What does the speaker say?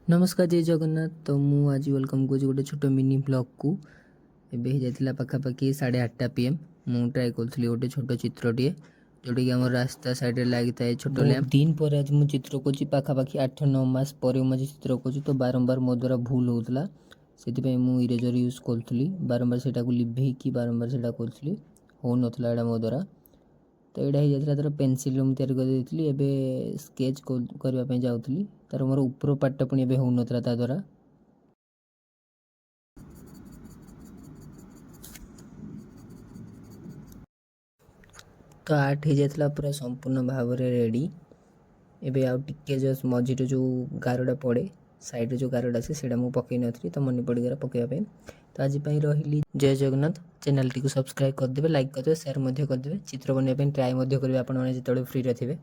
नमस्कार जय जगन्नाथ। तो मु आज वेलकम करुँच गोटे छोट मिनी ब्लॉग को एबे जाता पाखापाखि 8:30 PM मु ट्राए करी गोटे छोट चित्रटे जोटा कि आम रास्ता साइड लगी था छोट लैम्प दिन पर आज मुझे चित्र कर पाखापाखि 8-9 मास पर मुझे चित्र कर तो बारंबार मो द्वारा भूल होता से मुझे इरेजर यूज करी बारंबार से लिभेक बारंबार से करी हो नाला मो द्वारा। तो यहाँ हो जाता पेनसिल तैयारी करदेली एवं स्केच करने जाऊँगी तार मोर ऊपर पार्टा पुणी हो नाला ता द्वारा। तो आर्ट हो जाता पूरा संपूर्ण भाव में रेडी। एबे आउ टिके जस्ट मझीरे जो गारटा पड़े साइड जो गारटा आसे से पकई नी तो मन पड़गला पकड़ापी। तो आज रही जय जगन्नाथ। चैनल टी सब्सक्राइब करदे, लाइक करदे, शेयर करदे, चित्र बनवाई ट्राए करेंगे आप जो फ्री थे।